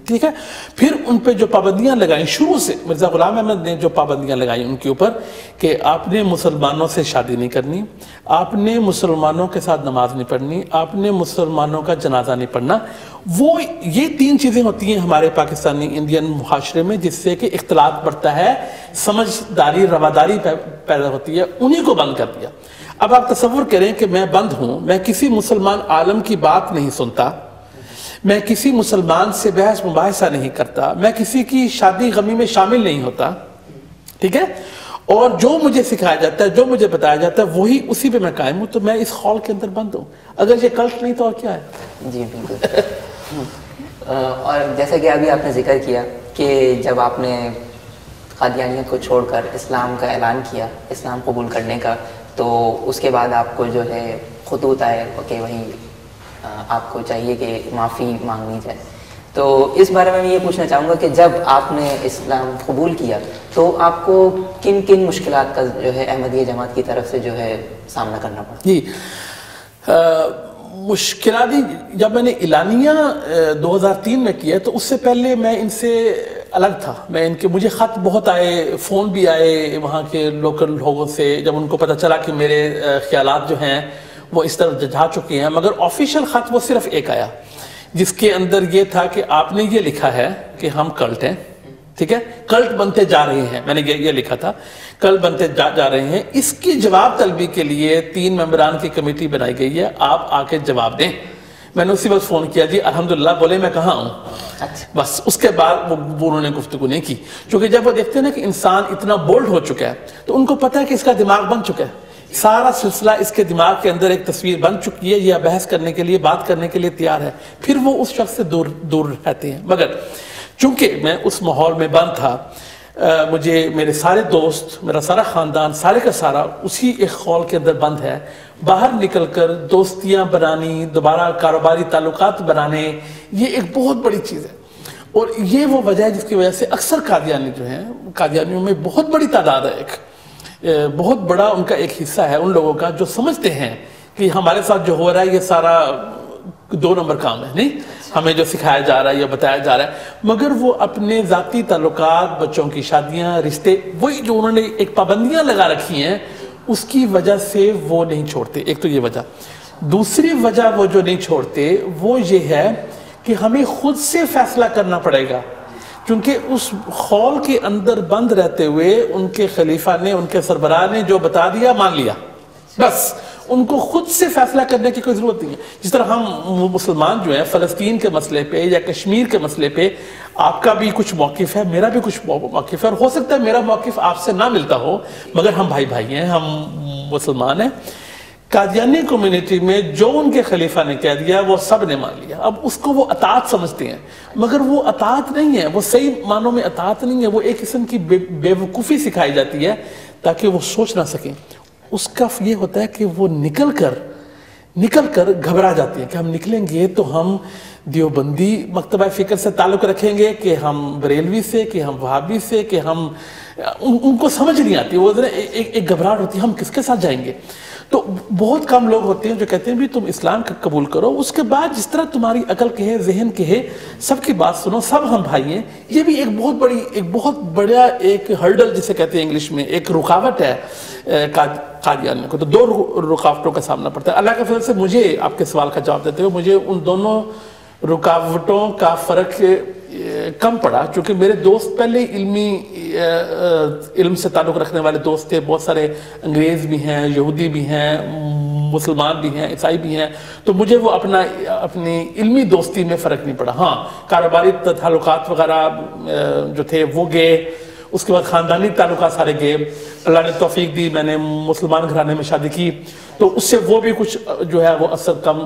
ٹھیک ہے. پھر ان پہ جو پابندیاں لگائیں شروع سے مرزا غلام احمد نے جو پابندیاں لگائیں ان کے اوپر کہ آپ نے مسلمانوں سے شادی نہیں کرنی, آپ نے مسلمانوں کے ساتھ نماز نہیں پڑھنی, آپ نے مسلمانوں کا جنازہ نہیں پڑھنا, وہ یہ 3 چیزیں ہوتی ہیں ہمارے پاکستانی انڈین معاشرے میں جس سے کہ اختلاط بڑھتا ہے, سمجھداری رواداری پیدا ہوتی ہے, انہی کو بند کر دیا. اب آپ تصور کریں کہ میں بند ہوں, میں کسی مسلمان عالم کی بات نہیں سنتا, میں کسی مسلمان سے بحث مباحثہ نہیں کرتا, میں کسی کی شادی غمی میں شامل نہیں ہوتا, ٹھیک ہے, اور جو مجھے سکھایا جاتا ہے, جو مجھے بتایا جاتا ہے وہی اسی پہ میں قائم ہوں, تو میں اس خول کے اندر بند ہوں. اگر یہ کلٹ نہیں تو اور کیا ہے؟ جی بالکل. اور جیسا کہ ابھی آپ نے ذکر کیا کہ جب آپ نے قادیانیت کو چھوڑ کر اسلام کا اعلان کیا, اسلام قبول کرنے کا, تو اس کے بعد آپ کو جو ہے خطوط آئے کہ وہیں آپ کو چاہیے کہ معافی مانگنی جائے. تو اس بارے میں یہ پوچھنا چاہوں گا کہ جب آپ نے اسلام قبول کیا تو آپ کو کن کن مشکلات کا جو ہے احمدیہ جماعت کی طرف سے جو ہے سامنا کرنا پڑا؟ جی مشکلات جب میں نے اعلانیہ 2003 میں کیا تو اس سے پہلے میں ان سے الگ تھا. میں ان کے مجھے خط بہت آئے, فون بھی آئے وہاں کے لوکل لوگوں سے, جب ان کو پتہ چلا کہ میرے خیالات جو ہیں وہ اس طرح جا چکے ہیں, مگر آفیشیل خط وہ صرف ایک آیا جس کے اندر یہ تھا کہ آپ نے یہ لکھا ہے کہ ہم کلٹ ہیں, ٹھیک ہے, کلٹ بنتے جا رہے ہیں, میں نے یہ لکھا تھا کلٹ بنتے جا رہے ہیں, اس کی جواب طلبی کے لیے 3 ممبران کی کمیٹی بنائی گئی ہے, آپ آ کے جواب دیں. میں نے اسی وقت فون کیا, جی الحمدللہ, بولے میں کہاں ہوں. بس اس کے بعد وہ انہوں نے گفتگو نہیں کی, کیونکہ جب وہ دیکھتے ہیں نا کہ انسان اتنا بولڈ ہو چکا ہے تو ان کو پتہ ہے کہ اس کا دماغ بن چکا ہے, سارا سلسلہ اس کے دماغ کے اندر ایک تصویر بن چکی ہے, یا بحث کرنے کے لیے, بات کرنے کے لیے تیار ہے, پھر وہ اس شخص سے دور رہتے ہیں. مگر چونکہ میں اس ماحول میں بند تھا, مجھے میرے سارے دوست, میرا سارا خاندان, سارے کا سارا اسی ایک خول کے اندر بند ہے. باہر نکل کر دوستیاں بنانی, دوبارہ کاروباری تعلقات بنانے, یہ ایک بہت بڑی چیز ہے. اور یہ وہ وجہ ہے جس کی وجہ سے اکثر قادیانی جو ہیں, قادیانیوں میں بہت بڑی تعداد ہے, ایک بہت بڑا ان کا ایک حصہ ہے ان لوگوں کا جو سمجھتے ہیں کہ ہمارے ساتھ جو ہو رہا ہے یہ سارا 2 نمبر کام ہے, نہیں, ہمیں جو سکھایا جا رہا ہے یا بتایا جا رہا ہے, مگر وہ اپنے ذاتی تعلقات, بچوں کی شادیاں, رشتے, وہی جو انہوں نے ایک پابندیاں لگا رکھی ہیں اس کی وجہ سے وہ نہیں چھوڑتے. ایک تو یہ وجہ. دوسری وجہ وہ جو نہیں چھوڑتے وہ یہ ہے کہ ہمیں خود سے فیصلہ کرنا پڑے گا, کیونکہ اس خول کے اندر بند رہتے ہوئے ان کے خلیفہ نے, ان کے سربراہ نے جو بتا دیا مان لیا, بس ان کو خود سے فیصلہ کرنے کی کوئی ضرورت نہیں ہے. جس طرح ہم مسلمان جو ہیں فلسطین کے مسئلے پہ یا کشمیر کے مسئلے پہ آپ کا بھی کچھ موقف ہے, میرا بھی کچھ موقف ہے, اور ہو سکتا ہے میرا موقف آپ سے نہ ملتا ہو, مگر ہم بھائی ہیں, ہم مسلمان ہیں. قادیانی کمیونٹی میں جو ان کے خلیفہ نے کہہ دیا وہ سب نے مان لیا. اب اس کو وہ اطاعت سمجھتے ہیں, مگر وہ اطاعت نہیں ہے, وہ صحیح معنوں میں اطاعت نہیں ہے, وہ ایک قسم کی بے وقوفی سکھائی جاتی ہے تاکہ وہ سوچ نہ سکیں. اس کا یہ ہوتا ہے کہ وہ نکل کر گھبرا جاتے ہیں کہ ہم نکلیں گے تو ہم دیوبندی مکتبہ فکر سے تعلق رکھیں گے, کہ ہم بریلوی سے, کہ ہم وہابی سے, کہ ہم, ان کو سمجھ نہیں آتی, وہ ایک گھبراہٹ ہوتی ہے ہم کس کے ساتھ جائیں گے. تو بہت کم لوگ ہوتے ہیں جو کہتے ہیں بھی تم اسلام کا قبول کرو, اس کے بعد جس طرح تمہاری عقل کہے, ذہن کہے, سب کی بات سنو, سب ہم بھائی ہیں. یہ بھی ایک بہت بڑا ایک ہرڈل جسے کہتے ہیں انگلش میں, ایک رکاوٹ ہے قادیانیوں کو. تو 2 رکاوٹوں کا سامنا پڑتا ہے. اللہ کے فضل سے مجھے آپ کے سوال کا جواب دیتے ہوئے مجھے ان دونوں رکاوٹوں کا فرق کم پڑا, چونکہ میرے دوست پہلے علم سے تعلق رکھنے والے دوست تھے, بہت سارے انگریز بھی ہیں, یہودی بھی ہیں, مسلمان بھی ہیں, عیسائی بھی ہیں, تو مجھے وہ اپنی علمی دوستی میں فرق نہیں پڑا. ہاں کاروباری تعلقات وغیرہ جو تھے وہ گئے, اس کے بعد خاندانی تعلقات سارے گئے, اللہ نے توفیق دی, میں نے مسلمان گھرانے میں شادی کی, تو اس سے وہ بھی کچھ جو ہے وہ اثر کم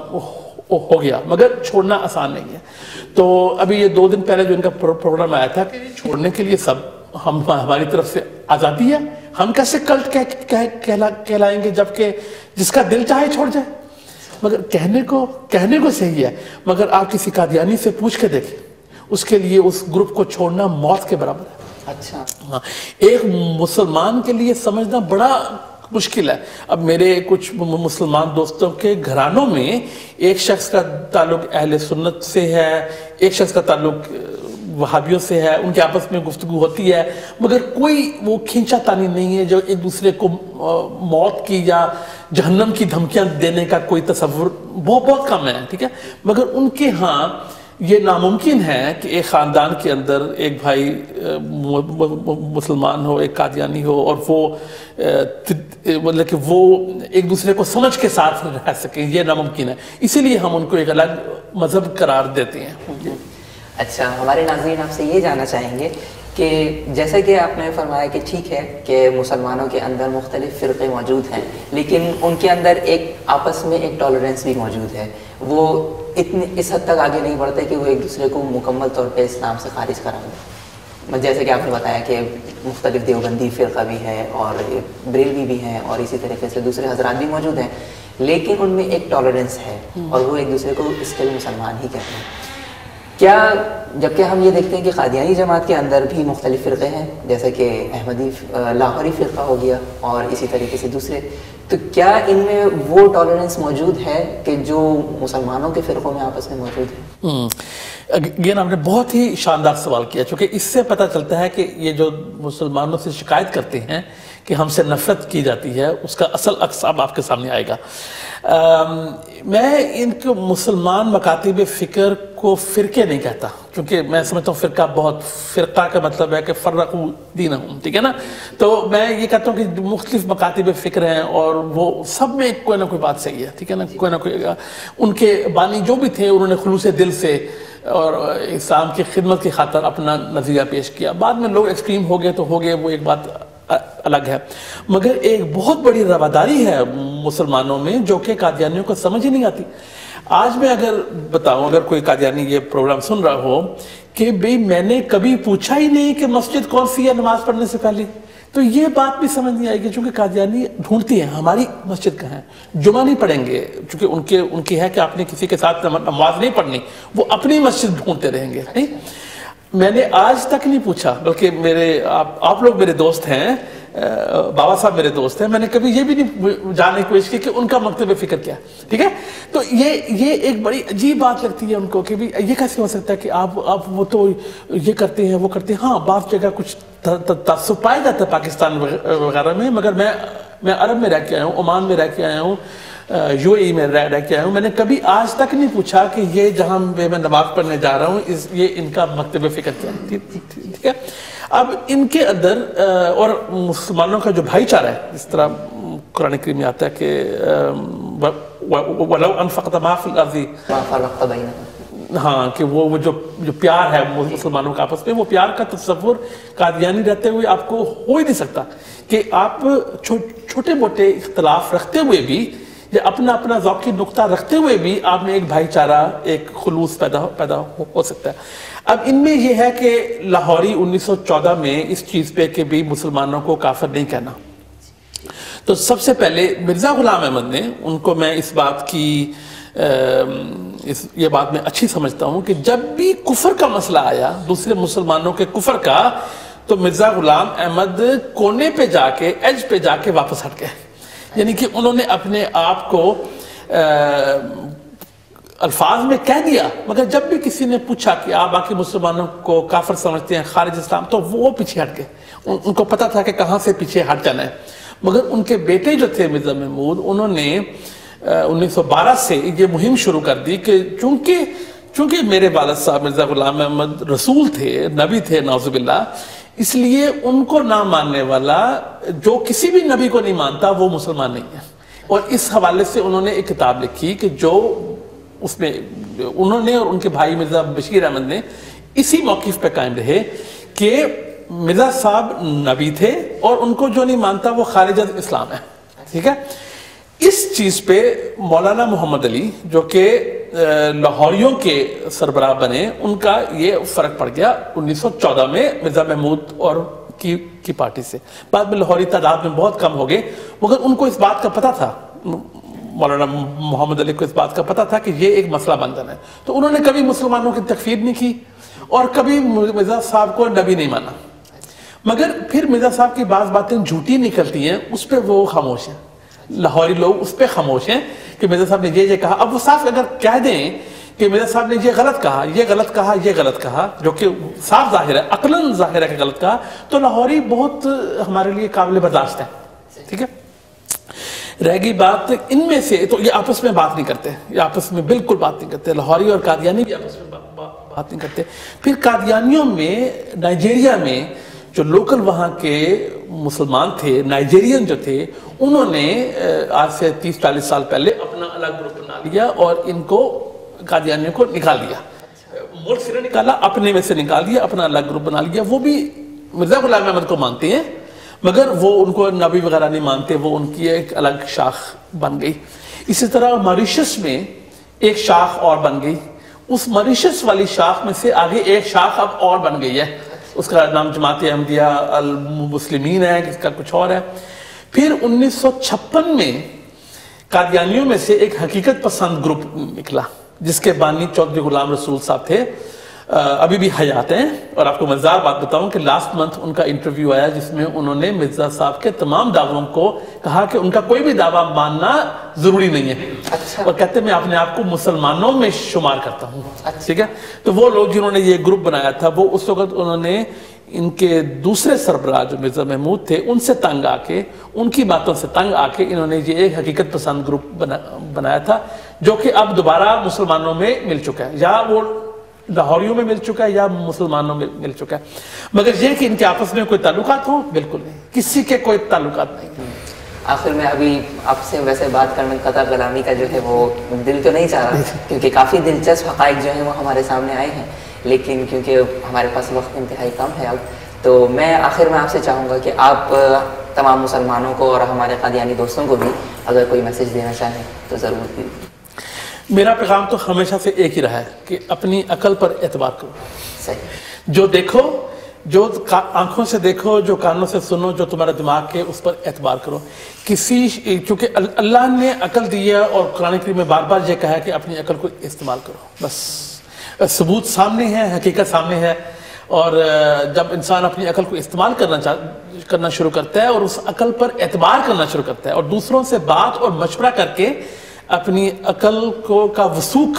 ہو گیا, مگر چھوڑنا آسان نہیں ہے. تو ابھی یہ 2 دن پہلے جو ان کا پروگرام آیا تھا کہ چھوڑنے کے لیے سب ہماری طرف سے آزادی ہے, ہم کیسے کلٹ کہلائیں گے جبکہ جس کا دل چاہے چھوڑ جائے. مگر کہنے کو صحیح ہے, مگر آپ کسی قادیانی سے پوچھ کے دیکھیں, اس کے لیے اس گروپ کو چھوڑنا موت کے برابر ہے. اچھا, ایک مسلمان کے لیے سمجھنا مشکل ہے. اب میرے کچھ مسلمان دوستوں کے گھرانوں میں ایک شخص کا تعلق اہل سنت سے ہے, ایک شخص کا تعلق وہابیوں سے ہے, ان کے آپس میں گفتگو ہوتی ہے, مگر کوئی وہ کھینچا تانی نہیں ہے جو ایک دوسرے کو موت کی یا جہنم کی دھمکیاں دینے کا کوئی تصور بہت کم ہے, ٹھیک ہے. مگر ان کے ہاں یہ ناممکن ہے کہ ایک خاندان کے اندر ایک بھائی مسلمان ہو, ایک قادیانی ہو, اور وہ مطلب کہ وہ ایک دوسرے کو سمجھ کے ساتھ رہ سکیں, یہ ناممکن ہے. اسی لیے ہم ان کو ایک الگ مذہب قرار دیتے ہیں. اچھا, ہمارے ناظرین آپ سے یہ جاننا چاہیں گے کہ جیسا کہ آپ نے فرمایا کہ ٹھیک ہے کہ مسلمانوں کے اندر مختلف فرقے موجود ہیں, لیکن ان کے اندر ایک آپس میں ایک ٹالرنس بھی موجود ہے. وہ اس حد تک آگے نہیں بڑھتے کہ وہ ایک دوسرے کو مکمل طور پہ اسلام سے خارج کرا دیں. جیسے کہ آپ نے بتایا کہ مختلف دیوبندی فرقہ بھی ہے اور بریلوی بھی ہیں اور اسی طریقے سے دوسرے حضرات بھی موجود ہیں, لیکن ان میں ایک ٹالرنس ہے اور وہ ایک دوسرے کو اسٹل مسلمان ہی کہتے ہیں. کیا جبکہ ہم یہ دیکھتے ہیں کہ قادیانی جماعت کے اندر بھی مختلف فرقے ہیں, جیسے کہ احمدی لاہوری فرقہ ہو گیا اور اسی طریقے سے دوسرے, تو کیا ان میں وہ ٹالرنس موجود ہے کہ جو مسلمانوں کے فرقوں میں آپس میں موجود ہے؟ یہ ہم نے بہت ہی شاندار سوال کیا, چونکہ اس سے پتہ چلتا ہے کہ یہ جو مسلمانوں سے شکایت کرتے ہیں کہ ہم سے نفرت کی جاتی ہے, اس کا اصل عکس اب آپ کے سامنے آئے گا. میں ان کو مسلمان مکاتب فکر کو فرقے نہیں کہتا, کیونکہ میں سمجھتا ہوں فرقہ کا مطلب ہے کہ فرقوا دینہم, ٹھیک ہے نا. تو میں یہ کہتا ہوں کہ مختلف مکاتب فکر ہیں اور وہ سب میں کوئی نہ کوئی بات صحیح ہے, ٹھیک ہے نا. کوئی نہ کوئی, ان کے بانی جو بھی تھے انہوں نے خلوص دل سے اور اسلام کی خدمت کی خاطر اپنا نظریہ پیش کیا. بعد میں لوگ ایکسٹریم ہو گئے تو ہو گئے, وہ ایک بات الگ ہے. مگر ایک بہت بڑی رواداری ہے مسلمانوں میں جو کہ قادیانیوں کو سمجھ ہی نہیں آتی. آج میں اگر بتاؤں, اگر کوئی قادیانی یہ پروگرام سن رہا ہو کہ بھئی میں نے کبھی پوچھا ہی نہیں کہ مسجد کون سی ہے نماز پڑھنے سے پہلے, تو یہ بات بھی سمجھ نہیں آئے گی. چونکہ قادیانی ڈھونڈتی ہیں ہماری مسجد کہاں ہے, جمعہ نہیں پڑھیں گے چونکہ ان کی ہے کہ آپ نے کسی کے ساتھ نماز نہیں پڑھنی, وہ اپنی مسجد ڈھونڈتے رہیں گے. نہیں, میں نے آج تک نہیں پوچھا, بلکہ آپ لوگ میرے دوست ہیں, بابا صاحب میرے دوست ہیں, میں نے کبھی یہ بھی نہیں جاننے کی کوشش کی کہ ان کا مکتب فکر کیا ہے, ٹھیک ہے. تو یہ ایک بڑی عجیب بات لگتی ہے ان کو کہ یہ کیسے ہو سکتا ہے کہ آپ وہ تو یہ کرتے ہیں وہ کرتے ہیں. ہاں, بعض جگہ کچھ تعصب پایا جاتا ہے پاکستان وغیرہ میں, مگر میں عرب میں رہ کے آیا ہوں, عمان میں رہ کے آیا ہوں, یو اے ای میں رہ کے آیا ہوں. میں نے کبھی آج تک نہیں پوچھا کہ یہ جہاں میں نماز پڑھنے جا رہا ہوں یہ ان کا مکتب فکر کیا ہے, ٹھیک ہے. اب ان کے اندر اور مسلمانوں کا جو بھائی چارہ ہے, جس طرح قرآن کریم میں آتا ہے کہ وَلَوْ أَنفَقْتَ مَا فِي الْأَرْضِ مَا فَرَّقْتَ بَيْنَهُمْ, ہاں, کہ وہ جو پیار ہے مسلمانوں کا آپس میں, وہ پیار کا تصور قادیانی رہتے ہوئے آپ کو ہو ہی نہیں سکتا کہ آپ چھوٹے موٹے اختلاف رکھتے ہوئے بھی یا اپنا ذوقی نقطہ رکھتے ہوئے بھی آپ میں ایک بھائی چارہ, ایک خلوص پیدا ہو سکتا ہے. اب ان میں یہ ہے کہ لاہوری 1914 میں اس چیز پہ کہ بھی مسلمانوں کو کافر نہیں کہنا, تو سب سے پہلے مرزا غلام احمد نے, ان کو میں اس بات کی یہ بات میں اچھی سمجھتا ہوں کہ جب بھی کفر کا مسئلہ آیا, دوسرے مسلمانوں کے کفر کا, تو مرزا غلام احمد کونے پہ جا کے, ایج پہ جا کے واپس ہٹ گئے. یعنی کہ انہوں نے اپنے آپ کو الفاظ میں کہہ دیا, مگر جب بھی کسی نے پوچھا کہ آپ باقی مسلمانوں کو کافر سمجھتے ہیں, خارج اسلام, تو وہ پیچھے ہٹ گئے. ان کو پتا تھا کہ کہاں سے پیچھے ہٹ جانا ہے. مگر ان کے بیٹے جو تھے مرزا محمود, انہوں نے 1912 سے یہ مہم شروع کر دی کہ چونکہ میرے والد صاحب مرزا غلام احمد رسول تھے, نبی تھے, نعوذ باللہ, اس لیے ان کو نہ ماننے والا جو کسی بھی نبی کو نہیں مانتا وہ مسلمان نہیں ہے. اور اس حوالے سے انہوں نے ایک کتاب لکھی کہ جو اس میں انہوں نے اور ان کے بھائی مرزا بشیر احمد نے اسی موقف پہ قائم رہے کہ مرزا صاحب نبی تھے اور ان کو جو نہیں مانتا وہ خارج از اسلام ہے, ٹھیک ہے. اس چیز پہ مولانا محمد علی جو کہ لاہوریوں کے سربراہ بنے, ان کا یہ فرق پڑ گیا 1914 میں مرزا محمود اور کی پارٹی سے. بعد میں لاہوری تعداد میں بہت کم ہو گئے, مگر ان کو اس بات کا پتہ تھا, مولانا محمد علی کو اس بات کا پتہ تھا کہ یہ ایک مسئلہ بندن ہے. تو انہوں نے کبھی مسلمانوں کی تکفیر نہیں کی اور کبھی مرزا صاحب کو نبی نہیں مانا. مگر پھر مرزا صاحب کی بعض باتیں جھوٹی نکلتی ہیں، اس پہ وہ خاموش ہیں، لاہوری لوگ اس پہ خاموش ہیں کہ مرزا صاحب نے یہ کہا. اب وہ صاف اگر کہہ دیں کہ مرزا صاحب نے یہ غلط کہا، یہ غلط کہا، یہ غلط کہا، جو کہ صاف ظاہر ہے، عقلاً ظاہر ہے کہ غلط کہا، تو لاہوری بہت ہمارے لیے قابل برداشت ہے. ٹھیک ہے. رہ گئی بات ان میں سے، تو یہ آپس میں بات نہیں کرتے، یہ آپس میں بالکل بات نہیں کرتے، لاہوری اور قادیانی بھی آپس میں بات نہیں کرتے. پھر قادیانیوں میں نائجیریا میں جو لوکل وہاں کے مسلمان تھے، نائجیرین جو تھے، انہوں نے آج سے 30-40 سال پہلے اپنا الگ گروپ بنا لیا اور ان کو قادیانیوں کو نکال دیا. ملک سے نہیں نکالا، اپنے میں سے نکال دیا، اپنا الگ گروپ بنا لیا. وہ بھی مرزا غلام احمد کو مانتے ہیں مگر وہ ان کو نبی وغیرہ نہیں مانتے، وہ ان کی ایک الگ شاخ بن گئی. اسی طرح موریشس میں ایک شاخ اور بن گئی. اس موریشس والی شاخ میں سے آگے ایک شاخ اب اور بن گئی ہے، اس کا نام جماعت احمدیہ المسلمین ہے، کس کا کچھ اور ہے. پھر 1956 میں قادیانیوں میں سے ایک حقیقت پسند گروپ نکلا جس کے بانی چودھری غلام رسول صاحب تھے، ابھی بھی حیات ہیں. اور آپ کو مزار بات بتاؤں کہ لاسٹ منتھ ان کا انٹرویو آیا جس میں انہوں نے مرزا صاحب کے تمام دعووں کو کہا کہ ان کا کوئی بھی دعویٰ ماننا ضروری نہیں ہے. اور کہتے ہیں میں اپنے آپ کو مسلمانوں میں شمار کرتا ہوں. ٹھیک ہے. تو وہ لوگ جنہوں نے یہ گروپ بنایا تھا، وہ اس وقت انہوں نے ان کے دوسرے سربراہ جو مرزا محمود تھے ان سے تنگ آ کے، ان کی باتوں سے تنگ آ کے انہوں نے یہ ایک حقیقت پسند گروپ بنایا تھا جو کہ اب دوبارہ مسلمانوں میں مل چکا ہے، یا وہ لاہوریوں میں مل چکا ہے یا مسلمانوں میں مل چکا ہے. مگر یہ کہ ان کے آپس میں کوئی تعلقات ہوں، بالکل نہیں، کسی کے کوئی تعلقات نہیں. آخر میں ابھی آپ سے ویسے بات کرنے قطع کلامی کا جو ہے وہ دل تو نہیں چاہ رہا، کیونکہ کافی دلچسپ حقائق جو ہیں وہ ہمارے سامنے آئے ہیں، لیکن کیونکہ ہمارے پاس وقت انتہائی کم ہے اب، تو میں آخر میں آپ سے چاہوں گا کہ آپ تمام مسلمانوں کو اور ہمارے قادیانی دوستوں کو بھی اگر کوئی میسج دینا چاہیں تو ضرور دیجیے. میرا پیغام تو ہمیشہ سے ایک ہی رہا ہے کہ اپنی عقل پر اعتبار کرو. صحیح. جو دیکھو، جو آنکھوں سے دیکھو، جو کانوں سے سنو، جو تمہارا دماغ کے، اس پر اعتبار کرو. چونکہ اللہ نے عقل دی ہے اور قرآن کریم میں بار بار یہ کہا ہے کہ اپنی عقل کو استعمال کرو. بس ثبوت سامنے ہے، حقیقت سامنے ہے، اور جب انسان اپنی عقل کو استعمال کرنا شروع کرتا ہے اور اس عقل پر اعتبار کرنا شروع کرتا ہے اور دوسروں سے بات اور مشورہ کر کے اپنی عقل کا وثوق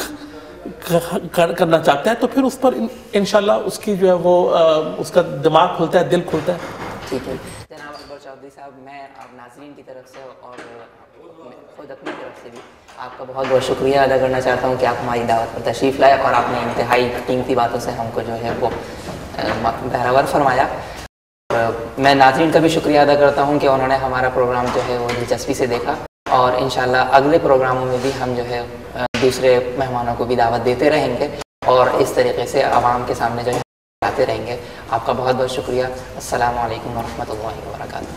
کرنا چاہتا ہے، تو پھر اس پر انشاءاللہ اس کی جو ہے وہ اس کا دماغ کھلتا ہے، دل کھلتا ہے. ٹھیک ہے جناب اکبر چودھری صاحب، میں آپ ناظرین کی طرف سے اور خود اپنی طرف سے بھی آپ کا بہت بہت شکریہ ادا کرنا چاہتا ہوں کہ آپ ہماری دعوت پر تشریف لائے اور آپ نے انتہائی قیمتی باتوں سے ہم کو جو ہے وہ بہرور فرمایا. میں ناظرین کا بھی شکریہ ادا کرتا ہوں کہ انہوں نے ہمارا پروگرام جو ہے وہ دلچسپی سے دیکھا، اور انشاءاللہ اگلے پروگراموں میں بھی ہم جو ہے دوسرے مہمانوں کو بھی دعوت دیتے رہیں گے اور اس طریقے سے عوام کے سامنے جو ہے آتے رہیں گے. آپ کا بہت بہت شکریہ. السلام علیکم ورحمۃ اللہ وبرکاتہ.